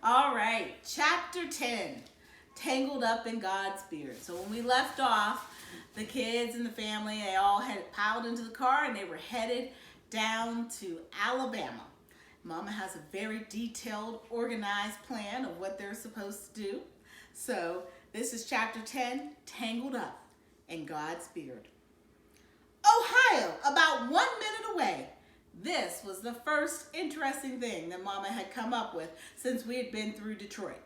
All right, chapter 10, Tangled Up in God's Beard. So when we left off, the kids and the family, they all had piled into the car and they were headed down to Alabama. Mama has a very detailed, organized plan of what they're supposed to do. So this is chapter 10, Tangled Up in God's Beard. Ohio, about 1 minute away. This was the first interesting thing that Mama had come up with since we had been through Detroit.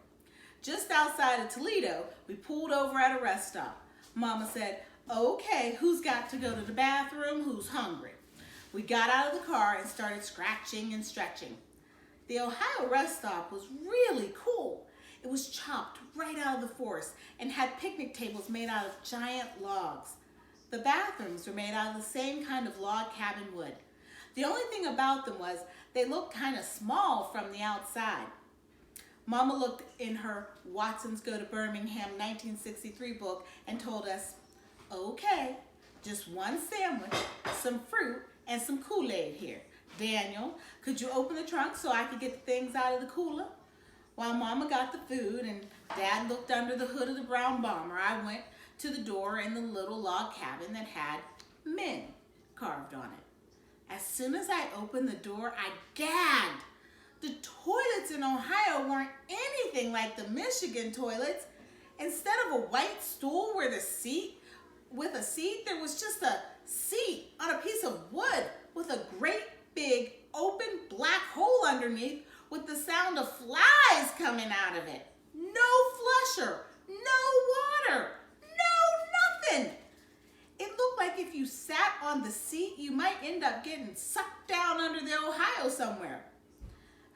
Just outside of Toledo, we pulled over at a rest stop. Mama said, "Okay, who's got to go to the bathroom? Who's hungry?" We got out of the car and started scratching and stretching. The Ohio rest stop was really cool. It was chopped right out of the forest and had picnic tables made out of giant logs. The bathrooms were made out of the same kind of log cabin wood. The only thing about them was they looked kind of small from the outside. Mama looked in her Watson's Go to Birmingham 1963 book and told us, "Okay, just one sandwich, some fruit, and some Kool-Aid here. Daniel, could you open the trunk so I could get the things out of the cooler?" While Mama got the food and Dad looked under the hood of the brown bomber, I went to the door in the little log cabin that had men carved on it. As soon as I opened the door, I gagged. The toilets in Ohio weren't anything like the Michigan toilets. Instead of a white stool with a seat, there was just a seat on a piece of wood with a great big open black hole underneath with the sound of flies coming out of it. No flusher, no water, no nothing. It looked like if you sat on the seat, you might end up getting sucked down under the Ohio somewhere.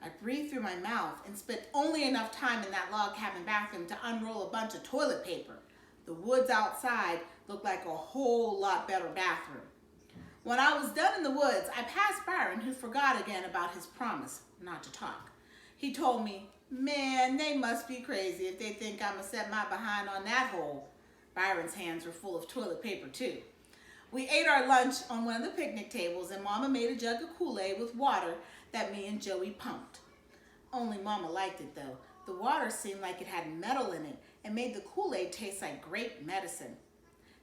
I breathed through my mouth and spent only enough time in that log cabin bathroom to unroll a bunch of toilet paper. The woods outside looked like a whole lot better bathroom. When I was done in the woods, I passed Byron, who forgot again about his promise not to talk. He told me, "Man, they must be crazy if they think I'm gonna set my behind on that hole." Byron's hands were full of toilet paper too. We ate our lunch on one of the picnic tables and Mama made a jug of Kool-Aid with water that me and Joey pumped. Only Mama liked it though. The water seemed like it had metal in it and made the Kool-Aid taste like great medicine.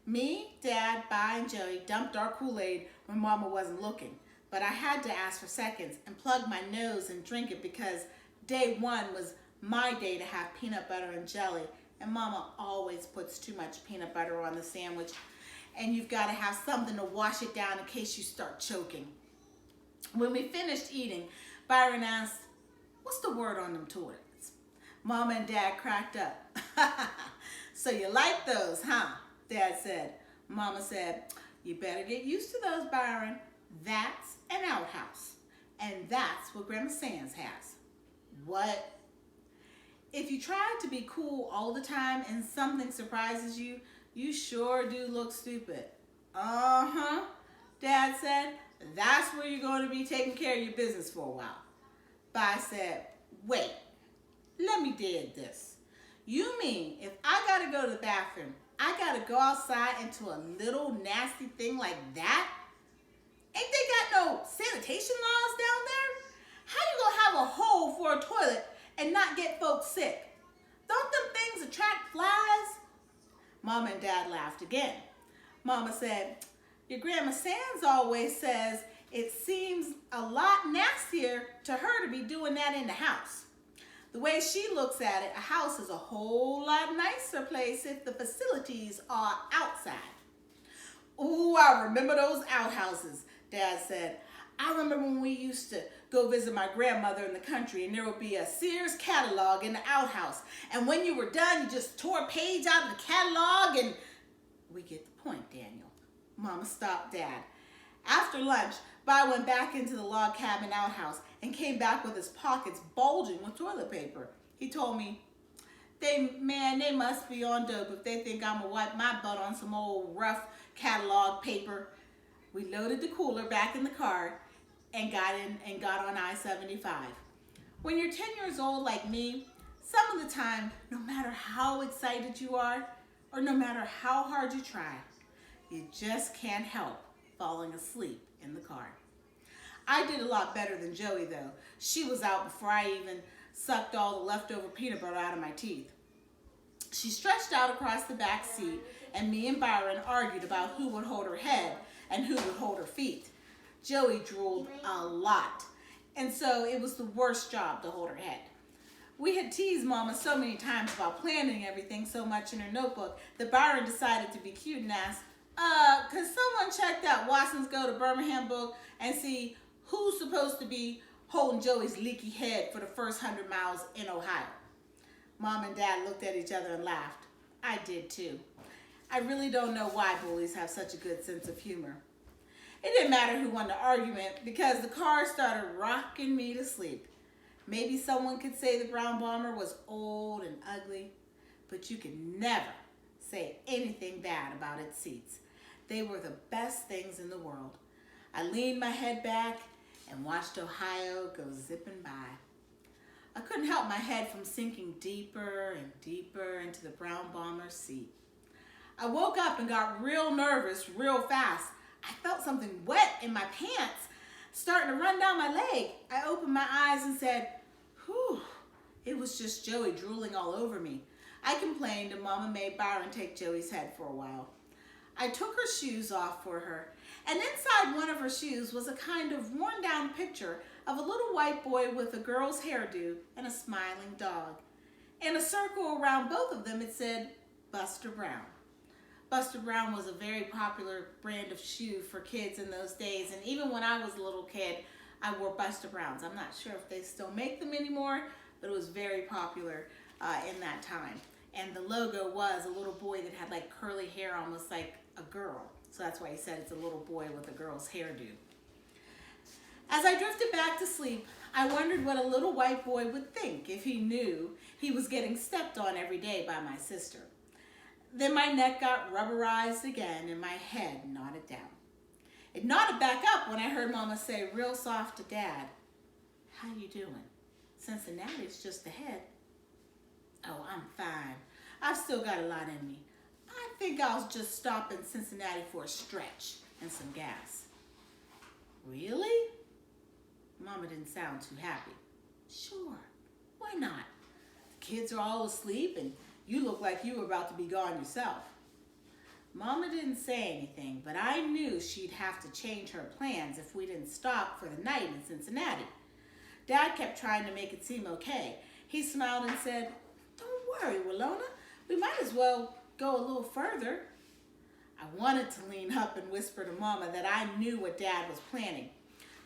Me, Dad, Bi, and Joey dumped our Kool-Aid when Mama wasn't looking, but I had to ask for seconds and plug my nose and drink it because day one was my day to have peanut butter and jelly, and Mama always puts too much peanut butter on the sandwich, and you've got to have something to wash it down in case you start choking. When we finished eating, Byron asked, "What's the word on them toilets?" Mama and Dad cracked up. "So you like those, huh?" Dad said. Mama said, "You better get used to those, Byron. That's an outhouse, and that's what Grandma Sands has." What? If you try to be cool all the time and something surprises you, you sure do look stupid. Uh-huh, Dad said. "That's where you're going to be taking care of your business for a while." Bi said, "Wait, let me dig this. You mean if I got to go to the bathroom, I got to go outside into a little nasty thing like that? Ain't they got no sanitation laws down there? How you going to have a hole for a toilet and not get folks sick? Don't them things attract flies?" Mama and Dad laughed again. Mama said, "Your Grandma Sands always says it seems a lot nastier to her to be doing that in the house. The way she looks at it, a house is a whole lot nicer place if the facilities are outside." "Ooh, I remember those outhouses," Dad said. "I remember when we used to go visit my grandmother in the country and there would be a Sears catalog in the outhouse. And when you were done, you just tore a page out of the catalog and..." "We get the point, Daniel." Mama stopped Dad. After lunch, Bi went back into the log cabin outhouse and came back with his pockets bulging with toilet paper. He told me, they must be on dope if they think I'm gonna wipe my butt on some old rough catalog paper." We loaded the cooler back in the car and got on I-75. When you're 10 years old like me, some of the time, no matter how excited you are, or no matter how hard you try, you just can't help falling asleep in the car. I did a lot better than Joey though. She was out before I even sucked all the leftover peanut butter out of my teeth. She stretched out across the back seat, and me and Byron argued about who would hold her head and who would hold her feet. Joey drooled a lot, and so it was the worst job to hold her head. We had teased Mama so many times about planning everything so much in her notebook that Byron decided to be cute and asked, could someone check that Watson's Go to Birmingham book and see who's supposed to be holding Joey's leaky head for the first 100 miles in Ohio? Mom and Dad looked at each other and laughed. I did too. I really don't know why bullies have such a good sense of humor. It didn't matter who won the argument because the car started rocking me to sleep. Maybe someone could say the brown bomber was old and ugly, but you could never say anything bad about its seats. They were the best things in the world. I leaned my head back and watched Ohio go zipping by. I couldn't help my head from sinking deeper and deeper into the brown bomber's seat. I woke up and got real nervous real fast. I felt something wet in my pants starting to run down my leg. I opened my eyes and said, whew, it was just Joey drooling all over me. I complained and Mama made Byron take Joey's head for a while. I took her shoes off for her, and inside one of her shoes was a kind of worn down picture of a little white boy with a girl's hairdo and a smiling dog. In a circle around both of them it said, Buster Brown. Buster Brown was a very popular brand of shoe for kids in those days, and even when I was a little kid, I wore Buster Browns. I'm not sure if they still make them anymore, but it was very popular in that time. And the logo was a little boy that had like curly hair, almost like a girl. So that's why he said it's a little boy with a girl's hairdo. As I drifted back to sleep, I wondered what a little white boy would think if he knew he was getting stepped on every day by my sister. Then my neck got rubberized again and my head nodded down. It nodded back up when I heard Mama say real soft to Dad, how you doing? Cincinnati's just ahead. Oh, I'm fine. I've still got a lot in me. I think I'll just stop in Cincinnati for a stretch and some gas. Really? Mama didn't sound too happy. Sure, why not? The kids are all asleep and you look like you were about to be gone yourself. Mama didn't say anything, but I knew she'd have to change her plans if we didn't stop for the night in Cincinnati. Dad kept trying to make it seem okay. He smiled and said, don't worry, Willona. We might as well go a little further. I wanted to lean up and whisper to Mama that I knew what Dad was planning.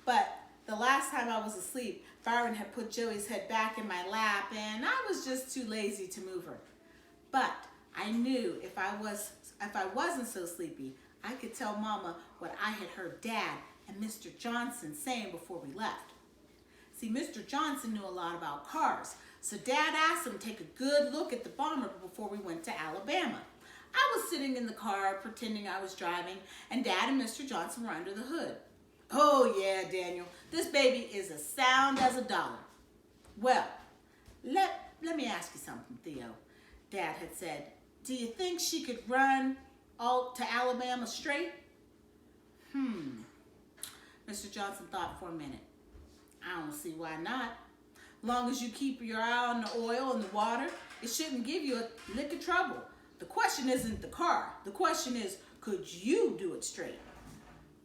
But the last time I was asleep, Byron had put Joey's head back in my lap and I was just too lazy to move her. But I knew if I wasn't so sleepy, I could tell Mama what I had heard Dad and Mr. Johnson saying before we left. See, Mr. Johnson knew a lot about cars, so Dad asked him to take a good look at the bomber before we went to Alabama. I was sitting in the car pretending I was driving, and Dad and Mr. Johnson were under the hood. Oh yeah, Daniel, this baby is as sound as a dollar. Well, let me ask you something, Theo. Dad had said, do you think she could run all to Alabama straight? Mr. Johnson thought for a minute. I don't see why not. Long as you keep your eye on the oil and the water, it shouldn't give you a lick of trouble. The question isn't the car. The question is, could you do it straight?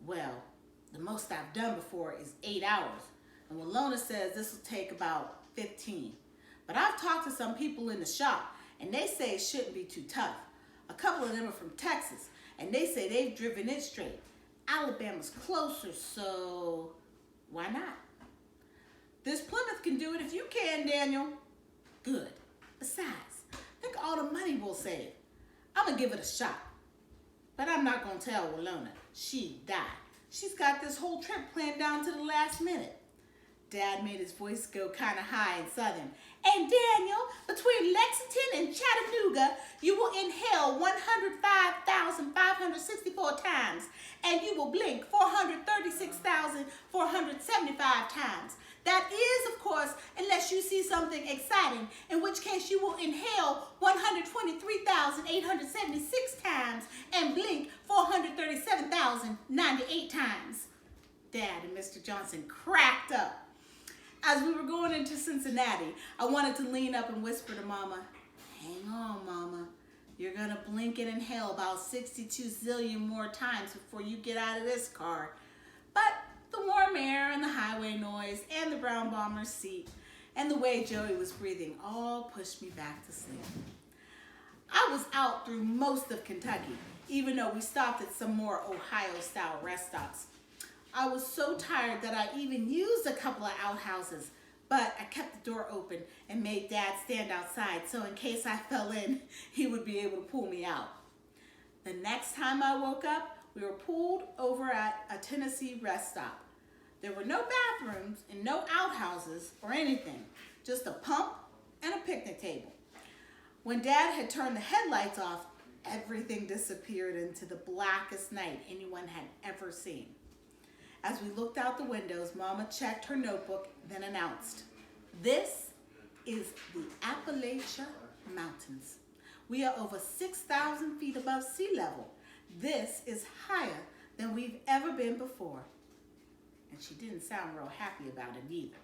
Well, the most I've done before is 8 hours. And Willona says this will take about 15. But I've talked to some people in the shop, and they say it shouldn't be too tough. A couple of them are from Texas, and they say they've driven it straight. Alabama's closer, so why not? This Plymouth can do it if you can, Daniel. Good. Besides, think of all the money we'll save. I'm going to give it a shot. But I'm not going to tell Willona. She died. She's got this whole trip planned down to the last minute. Dad made his voice go kind of high and southern. And Daniel, between Lexington and Chattanooga, you will inhale 105,564 times, and you will blink 436,475 times. That is, of course, unless you see something exciting, in which case you will inhale 123,876 times and blink 437,098 times. Dad and Mr. Johnson cracked up. As we were going into Cincinnati, I wanted to lean up and whisper to Mama, "Hang on, Mama. You're going to blink and inhale about 62 zillion more times before you get out of this car." But the warm air and the highway noise and the brown bomber's seat and the way Joey was breathing all pushed me back to sleep. I was out through most of Kentucky, even though we stopped at some more Ohio-style rest stops. I was so tired that I even used a couple of outhouses, but I kept the door open and made Dad stand outside so in case I fell in, he would be able to pull me out. The next time I woke up, we were pulled over at a Tennessee rest stop. There were no bathrooms and no outhouses or anything, just a pump and a picnic table. When Dad had turned the headlights off, everything disappeared into the blackest night anyone had ever seen. As we looked out the windows, Mama checked her notebook, then announced, "This is the Appalachian Mountains. We are over 6,000 feet above sea level. This is higher than we've ever been before." And she didn't sound real happy about it either.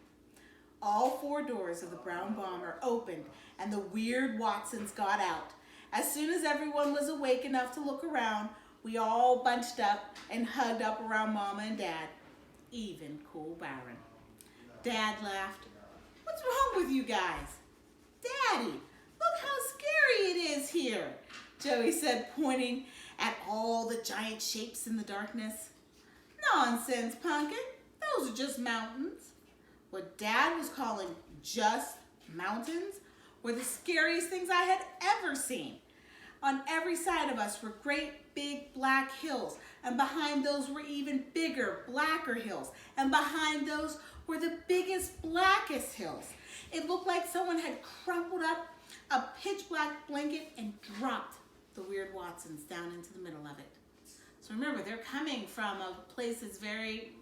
All 4 doors of the brown bomber opened and the weird Watsons got out. As soon as everyone was awake enough to look around, we all bunched up and hugged up around Mama and Dad, even cool Byron. Dad laughed. "What's wrong with you guys?" "Daddy, look how scary it is here," Joey said, pointing at all the giant shapes in the darkness. "Nonsense, Pumpkin. Those are just mountains." What Dad was calling just mountains were the scariest things I had ever seen. On every side of us were great big black hills, and behind those were even bigger, blacker hills, and behind those were the biggest, blackest hills. It looked like someone had crumpled up a pitch black blanket and dropped the weird Watsons down into the middle of it. So remember, they're coming from a place that's very,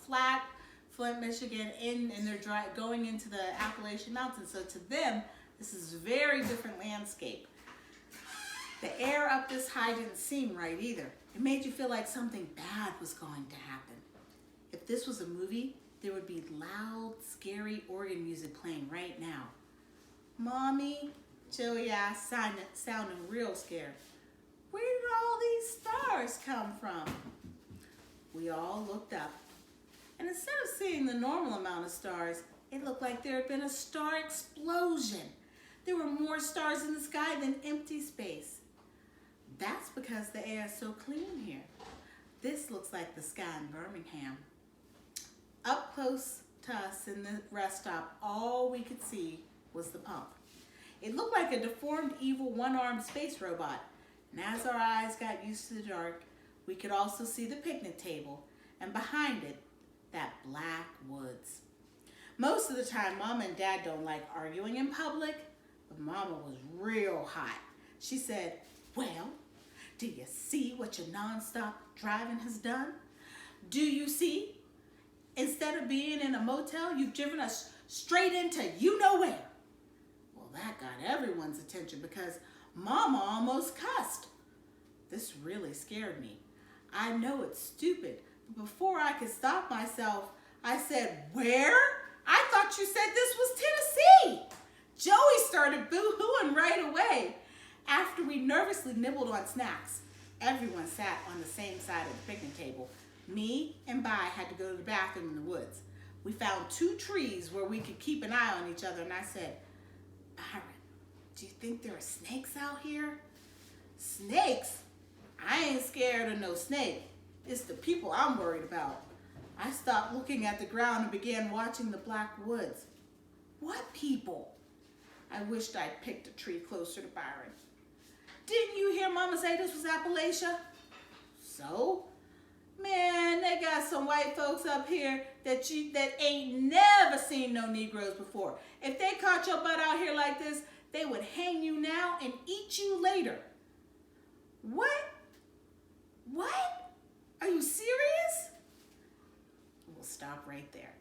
flat, Flint, Michigan, and they're going into the Appalachian Mountains. So to them, this is a very different landscape. The air up this high didn't seem right either. It made you feel like something bad was going to happen. If this was a movie, there would be loud, scary organ music playing right now. "Mommy," Joey asked, sounding real scared, "where did all these stars come from?" We all looked up, and instead of seeing the normal amount of stars, it looked like there had been a star explosion. There were more stars in the sky than empty space. That's because the air is so clean here. This looks like the sky in Birmingham. Up close to us in the rest stop, all we could see was the pump. It looked like a deformed, evil, one-armed space robot. And as our eyes got used to the dark, we could also see the picnic table, and behind it, that black woods. Most of the time, Mama and Dad don't like arguing in public, but Mama was real hot. She said, "Well, do you see what your nonstop driving has done? Do you see? Instead of being in a motel, you've driven us straight into you-know-where." Well, that got everyone's attention because Mama almost cussed. This really scared me. I know it's stupid, but before I could stop myself, I said, "Where? I thought you said this was Tennessee." Joey started boo-hooing right away. After we nervously nibbled on snacks, everyone sat on the same side of the picnic table. Me and Bai had to go to the bathroom in the woods. We found 2 trees where we could keep an eye on each other, and I said, "Byron, do you think there are snakes out here?" "Snakes? I ain't scared of no snake. It's the people I'm worried about." I stopped looking at the ground and began watching the black woods. "What people?" I wished I'd picked a tree closer to Byron. "Didn't you hear Mama say this was Appalachia?" "So? Man, they got some white folks up here that ain't never seen no Negroes before. If they caught your butt out here like this, they would hang you now and eat you later." "What? What? Are you serious?" We'll stop right there.